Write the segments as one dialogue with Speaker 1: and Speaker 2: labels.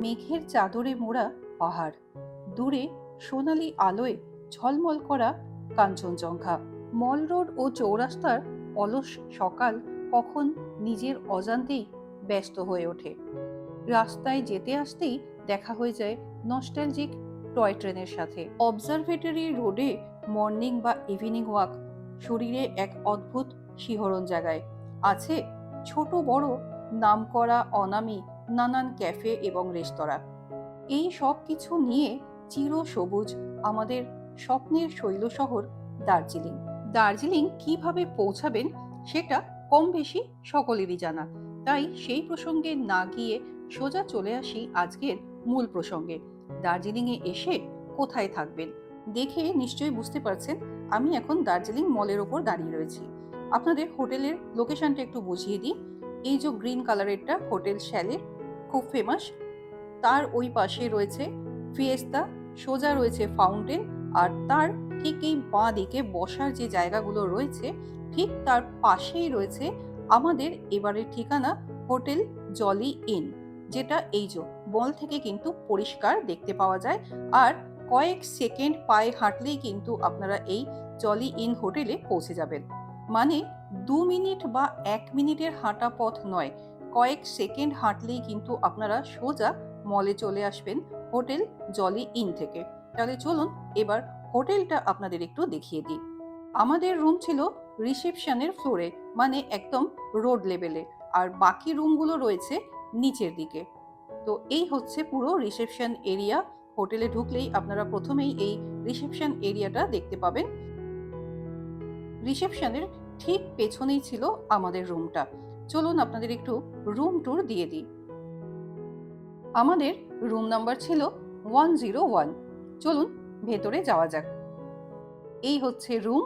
Speaker 1: মেঘের চাদরে মোড়া পাহাড়, দূরে সোনালি আলোয় ঝলমল করা কাঞ্চনজঙ্ঘা। মল রোড ও চৌরাস্তার অলস সকাল কখন নিজের অজান্তেই ব্যস্ত হয়ে ওঠে। রাস্তায় যেতে আসতেই দেখা হয়ে যায় নস্টালজিক টয় ট্রেনের সাথে। অবজারভেটরি রোডে মর্নিং বা ইভিনিং ওয়াক শরীরে এক অদ্ভুত শিহরণ জাগায়। আছে ছোট বড় নামকরা অনামী নানান ক্যাফে এবং রেস্তোরাঁ। এই সব কিছু নিয়ে চিরসবুজ আমাদের স্বপ্নের শৈল শহর দার্জিলিং। দার্জিলিং কিভাবে পৌঁছাবেন সেটা কম বেশি সকলেরই জানা, তাই সেই প্রসঙ্গে না গিয়ে সোজা চলে আসি আজকের মূল প্রসঙ্গে। দার্জিলিংয়ে এসে কোথায় থাকবেন দেখে নিশ্চয়ই বুঝতে পারছেন আমি এখন দার্জিলিং মলের ওপর দাঁড়িয়ে রয়েছি। আপনাদের হোটেলের লোকেশনটা একটু বুঝিয়ে দিই। এই যে গ্রিন কালারেরটা হোটেল শ্যালের, খুব ফেমাস। তার ওই পাশে রয়েছে ফিয়েস্তা, সোজা রয়েছে ফাউন্টেন, আর তার ঠিক এই বাঁ দিকে বসার যে জায়গাগুলো রয়েছে ঠিক তার পাশেই রয়েছে আমাদের এবারের ঠিকানা হোটেল জলি ইন, যেটা এই যে মল থেকে কিন্তু পরিষ্কার দেখতে পাওয়া যায়। আর কয়েক সেকেন্ড পায়ে হাঁটলেই কিন্তু আপনারা এই জলি ইন হোটেলে পৌঁছে যাবেন। মানে 2 মিনিট বা 1 মিনিটের হাঁটা পথ নয়, কয়েক সেকেন্ড হাঁটলেই কিন্তু আপনারা সোজা মলে চলে আসবেন হোটেল জলি ইন থেকে। তাহলে চলুন এবার হোটেলটা আপনাদের একটু দেখিয়ে দিই। আমাদের রুম ছিল রিসেপশনের ফ্লোরে, মানে একদম রোড লেভেলে, আর বাকি রুমগুলো রয়েছে নিচের দিকে। তো এই হচ্ছে পুরো রিসেপশন এরিয়া। হোটেলে ঢুকলেই আপনারা প্রথমেই এই রিসেপশন এরিয়াটা দেখতে পাবেন। রিসেপশনের ঠিক পেছনেই ছিল আমাদের রুমটা। চলুন আপনাদের একটু রুম ট্যুর দিয়ে দিই। আমাদের রুম নাম্বার ছিল 101। চলুন ভেতরে যাওয়া যাক। এই হচ্ছে রুম।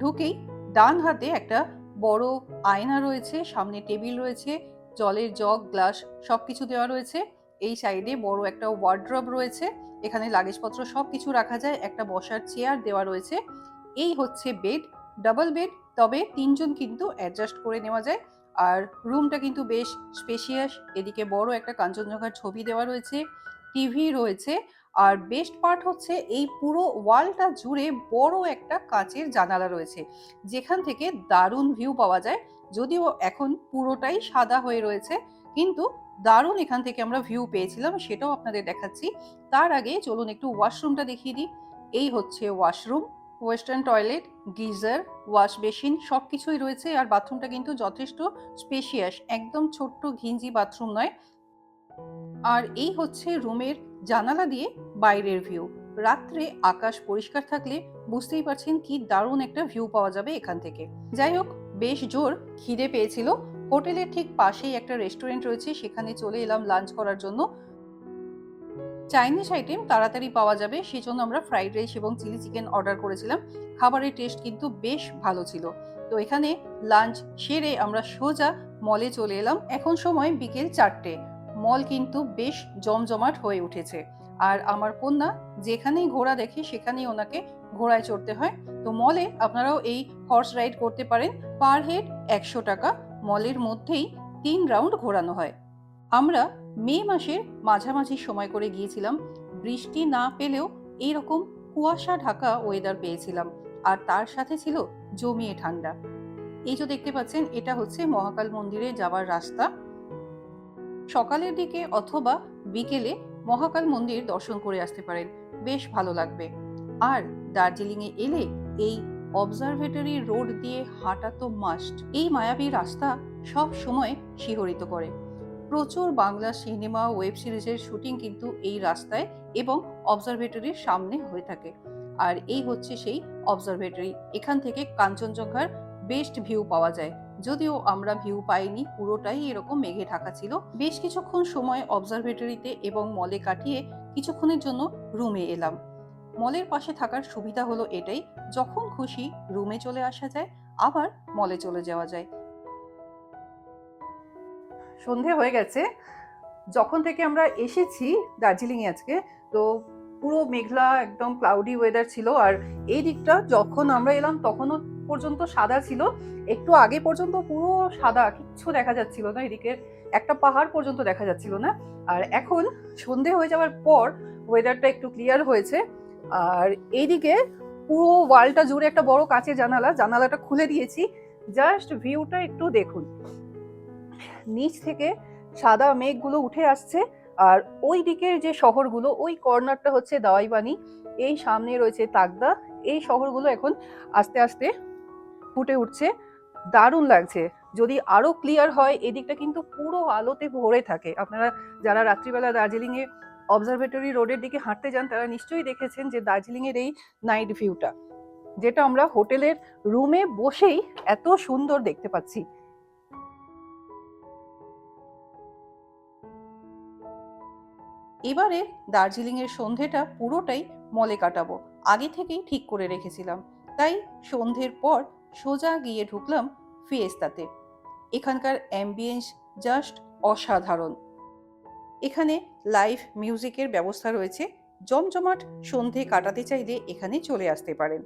Speaker 1: ঢুকেই ডান হাতে একটা বড় আয়না রয়েছে, সামনে টেবিল রয়েছে, জলের জগ গ্লাস সবকিছু দেওয়া রয়েছে। এই সাইডে বড় একটা ওয়ার্ড্রব রয়েছে, এখানে লাগেজপত্র সবকিছু রাখা যায়। একটা বসার চেয়ার দেওয়া রয়েছে। এই হচ্ছে বেড, ডাবল বেড, তবে 3জন কিন্তু অ্যাডজাস্ট করে নেওয়া যায়। আর রুমটা কিন্তু বেশ স্পেশিয়াস। এদিকে বড় একটা কাঞ্চনজঙ্ঘার ছবি দেওয়া রয়েছে, টিভি রয়েছে। আর বেস্ট পার্ট হচ্ছে এই পুরো ওয়ালটা জুড়ে বড় একটা কাচের জানালা রয়েছে, যেখান থেকে দারুণ ভিউ পাওয়া যায়। যদিও এখন পুরোটাই সাদা হয়ে রয়েছে, কিন্তু দারুণ এখান থেকে আমরা ভিউ পেয়েছিলাম, সেটাও আপনাদের দেখাচ্ছি। তার আগে চলুন একটু ওয়াশরুমটা দেখিয়ে দিই। এই হচ্ছে washroom, western toilet, geyser, wash basin সবকিছুই রয়েছে। আর বাথরুমটা কিন্তু যথেষ্ট স্পেশিয়াস, একদম ছোট্ট ঘিঞ্জি বাথরুম নয়। আর এই হচ্ছে রুমের জানালা দিয়ে বাইরের ভিউ। রাত্রে আকাশ পরিষ্কার থাকলে বুঝতেই পারছেন কি দারুণ একটা ভিউ পাওয়া যাবে এখান থেকে। যাই হোক, বেশ জোর খিদে পেয়েছিল। হোটেলের ঠিক পাশেই একটা রেস্টুরেন্ট রয়েছে, সেখানে চলে এলাম লাঞ্চ করার জন্য। চাইনিজ আইটেম তাড়াতাড়ি পাওয়া যাবে, সেজন্য আমরা ফ্রাইড রাইস এবং চিলি চিকেন অর্ডার করেছিলাম। খাবারের টেস্ট কিন্তু বেশ ভালো ছিল। তো এখানে লাঞ্চ সেরে আমরা সোজা মলে চলে এলাম। এখন সময় বিকেল 4টে। মল কিন্তু বেশ জমজমাট হয়ে উঠেছে। আর আমার কন্যা যেখানেই ঘোড়া দেখে সেখানেই ওনাকে ঘোড়ায় চড়তে হয়। তো মলে আপনারাও এই হর্স রাইড করতে পারেন। পার হেড 100 টাকা। মলের মধ্যেই 3 রাউন্ড ঘোরানো হয়। আমরা মে মাসের মাঝামাঝি সময় করে গিয়েছিলাম। বৃষ্টি না পেলেও এইরকম কুয়াশা ঢাকা ওয়েদার পেয়েছিলাম, আর তার সাথে ছিল জমিয়ে ঠান্ডা। এই যে দেখতে পাচ্ছেন, এটা হচ্ছে মহাকাল মন্দিরে যাওয়ার রাস্তা। সকালের দিকে অথবা বিকেলে মহাকাল মন্দির দর্শন করে আসতে পারেন, বেশ ভালো লাগবে। আর দার্জিলিংয়ে এলে এই অবজারভেটরি রোড দিয়ে হাঁটা তো মাস্ট। এই মায়াবী রাস্তা সব সময় শিহরিত করে। প্রচুর বাংলা সিনেমা, ওয়েব সিরিজের শুটিং কিন্তু এই রাস্তায় এবং অবজারভেটরির সামনে হয়ে থাকে। আর এই হচ্ছে সেই অবজারভেটরি। এখান থেকে কাঞ্চনজঙ্ঘার বেস্ট ভিউ পাওয়া যায়। যদিও আমরা ভিউ পাইনি, পুরোটাই এরকম মেঘে ঢাকা ছিল। বেশ কিছুক্ষণ সময় অবজারভেটরিতে এবং মলে কাটিয়ে কিছুক্ষণের জন্য রুমে এলাম। মলের পাশে থাকার সুবিধা হলো এটাই, যখন খুশি রুমে চলে আসা যায়, আবার মলে চলে যাওয়া যায়। সন্ধে হয়ে গেছে। যখন থেকে আমরা এসেছি দার্জিলিংয়ে আজকে, তো পুরো মেঘলা একদম ক্লাউডি ওয়েদার ছিল। আর এই দিকটা যখন আমরা এলাম তখনও পর্যন্ত সাদা ছিল, একটু আগে পর্যন্ত পুরো সাদা, কিচ্ছু দেখা যাচ্ছিল না, এদিকে একটা পাহাড় পর্যন্ত দেখা যাচ্ছিল না। আর এখন সন্ধে হয়ে যাওয়ার পর ওয়েদারটা একটু ক্লিয়ার হয়েছে। আর এইদিকে পুরো ওয়ালটা জুড়ে একটা বড় কাঁচের জানালাটা খুলে দিয়েছি। জাস্ট ভিউটা একটু দেখুন, নিচ থেকে সাদা মেঘগুলো উঠে আসছে। আর ওই দিকের যে শহরগুলো, ওই কর্নারটা হচ্ছে দাওয়াইবানি, এই সামনে রয়েছে তাকদা, এই শহরগুলো এখন আস্তে আস্তে ফুটে উঠছে, দারুণ লাগছে। যদি আরো ক্লিয়ার হয়, এদিকটা কিন্তু পুরো আলোতে ভরে থাকে। আপনারা যারা রাত্রিবেলা দার্জিলিং এ অবজারভেটরি রোডের দিকে হাঁটতে যান, তারা নিশ্চয়ই দেখেছেন যে দার্জিলিং এর এই নাইট ভিউটা, যেটা আমরা হোটেলের রুমে বসেই এত সুন্দর দেখতে পাচ্ছি। এবারে দার্জিলিং এর সন্ধেটা পুরোটাই মলে কাটাবো, আগে থেকেই ঠিক করে রেখেছিলাম। তাই সন্ধ্যের পর সোজা গিয়ে ঢুকলাম ফিয়েস্তাতে। এখানকার অ্যাম্বিয়েন্স জাস্ট অসাধারণ। এখানে লাইভ মিউজিকের ব্যবস্থা রয়েছে। জমজমাট সন্ধে কাটাতে চাইলে এখানে চলে আসতে পারেন।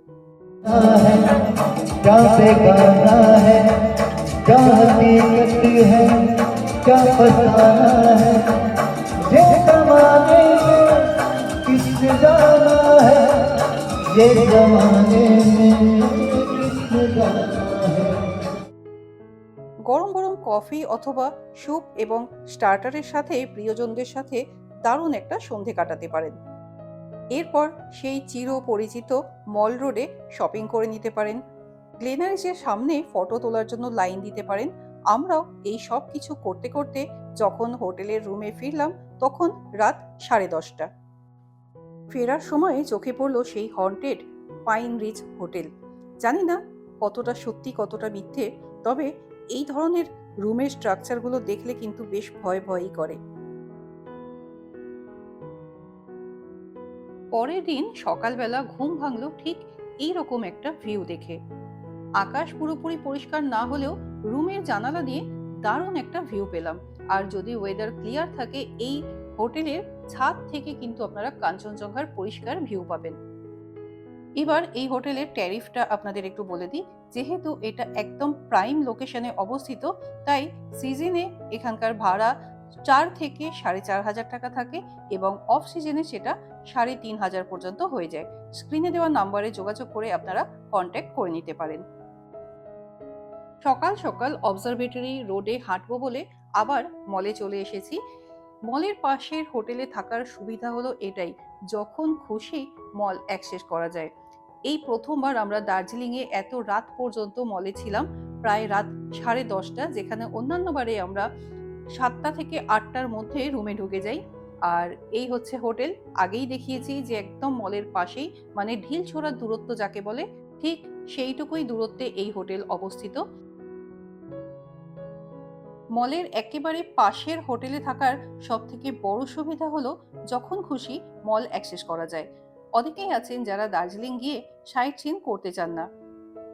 Speaker 1: গরম গরম কফি অথবা স্যুপ এবং স্টার্টারের সাথে প্রিয়জনদের সাথে দারুণ একটা সন্ধে কাটাতে পারেন। এরপর সেই চির পরিচিত মল রোডে শপিং করে নিতে পারেন। গ্লেনারিসের সামনে ফটো তোলার জন্য লাইন দিতে পারেন। আমরাও এই সব কিছু করতে করতে যখন হোটেলের রুমে ফিরলাম, তখন রাত 10:30। ফেরার সময় চোখে পড়ল সেই হন্টেড পাইন রিচ হোটেল। জানি না কতটা সত্যি কতটা মিথ্যে, তবে এই ধরনের রুমের স্ট্রাকচারগুলো দেখলে কিন্তু বেশ ভয় ভয়ই করে। পরের দিন সকালবেলা ঘুম ভাঙলো ঠিক এইরকম একটা ভিউ দেখে। আকাশ পুরোপুরি পরিষ্কার না হলেও রুমের জানালা দিয়ে দারুণ একটা ভিউ পেলাম। আর যদি ওয়েদার ক্লিয়ার থাকে, এই হোটেলের ছাদ থেকে কিন্তু আপনারা কাঞ্চনজঙ্ঘার পরিষ্কার ভিউ পাবেন। এবার এই হোটেলের ট্যারিফটা আপনাদের একটু বলে দিই। যেহেতু এটা একদম প্রাইম লোকেশনে অবস্থিত, তাই সিজনে এখানকার ভাড়া 4 থেকে 4,500 টাকা থাকে এবং অফ সিজনে সেটা 3,500 পর্যন্ত হয়ে যায়। স্ক্রিনে দেওয়া নাম্বারে যোগাযোগ করে আপনারা কন্ট্যাক্ট করে নিতে পারেন। সকাল সকাল অবজারভেটরি রোডে হাঁটবো বলে আবার মলে চলে এসেছি। মলের পাশের হোটেলে থাকার সুবিধা হলো এটাই, যখন খুশি মল অ্যাক্সেস করা যায়। এই প্রথমবার আমরা দার্জিলিংয়ে এত রাত পর্যন্ত মলে ছিলাম, প্রায় রাত 10:30, যেখানে অন্যান্য বারে আমরা 7টা থেকে 8টার মধ্যে রুমে ঢুকে যাই। আর এই হচ্ছে হোটেল, আগেই দেখিয়েছি যে একদম মলের পাশেই, মানে ঢিল ছোড়ার দূরত্ব যাকে বলে, ঠিক সেইটুকুই দূরত্বে এই হোটেল অবস্থিত। মলের একেবারে পাশের হোটেলে থাকার সবথেকে বড় সুবিধা হলো যখন খুশি মল অ্যাক্সেস করা যায়। অনেকেই আছেন যারা দার্জিলিং গিয়ে সাইট সিন করতে চান না,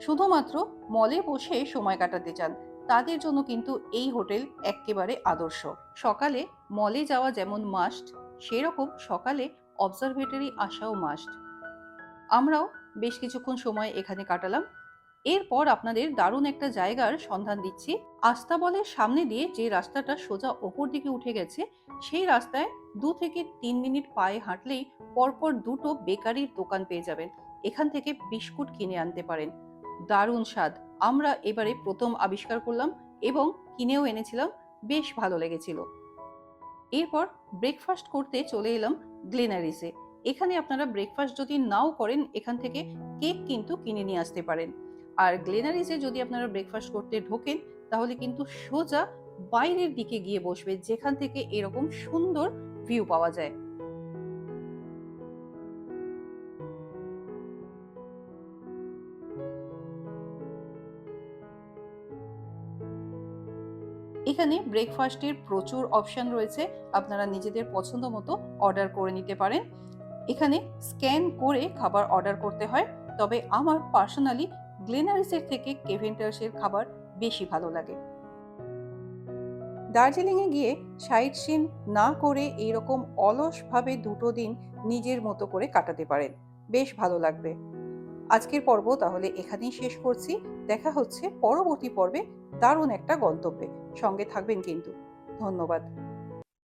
Speaker 1: শুধুমাত্র মলে বসে সময় কাটাতে চান, তাদের জন্য কিন্তু এই হোটেল একেবারে আদর্শ। সকালে মলে যাওয়া যেমন মাস্ট, সেরকম সকালে অবজারভেটরি আসাও মাস্ট। আমরাও বেশ কিছুক্ষণ সময় এখানে কাটালাম। এরপর আপনাদের দারুণ একটা জায়গার সন্ধান দিচ্ছি। আস্তাবলের সামনে দিয়ে যে রাস্তাটা সোজা ওপর দিকে উঠে গেছে, সেই রাস্তায় 2 থেকে 3 মিনিট পায়ে হাঁটলেই পরপর দুটো বেকারির দোকান পেয়ে যাবেন। এখান থেকে বিস্কুট কিনে আনতে পারেন, দারুণ স্বাদ। আমরা এবারে প্রথম আবিষ্কার করলাম এবং কিনেও এনেছিলাম, বেশ ভালো লেগেছিল। এরপর ব্রেকফাস্ট করতে চলে এলাম গ্লেনারিসে। এখানে আপনারা ব্রেকফাস্ট যদি নাও করেন, এখান থেকে কেক কিন্তু কিনে নিয়ে আসতে পারেন। আর গ্লেনারিসে যদি আপনারা ব্রেকফাস্ট করতে ঢোকেন, তাহলে কিন্তু সোজা বাইরের দিকে গিয়ে বসবে, যেখান থেকে এরকম সুন্দর ভিউ পাওয়া যায়। এখানে ব্রেকফাস্টের প্রচুর অপশন রয়েছে, আপনারা নিজেদের পছন্দ মতো অর্ডার করে নিতে পারেন। এখানে স্ক্যান করে খাবার অর্ডার করতে হয়, তবে আমার পার্সোনালি গ্লেনারিসের থেকে কেভেন্টার্সের খাবার বেশি ভালো লাগে। দার্জিলিংয়ে গিয়ে সাইট সিন না করে এইরকম অলসভাবে 2টো দিন নিজের মতো করে কাটাতে পারেন, বেশ ভালো লাগবে। আজকের পর্ব তাহলে এখানেই শেষ করছি। দেখা হচ্ছে পরবর্তী পর্বে দারুণ একটা গন্তব্যে। সঙ্গে থাকবেন কিন্তু। ধন্যবাদ।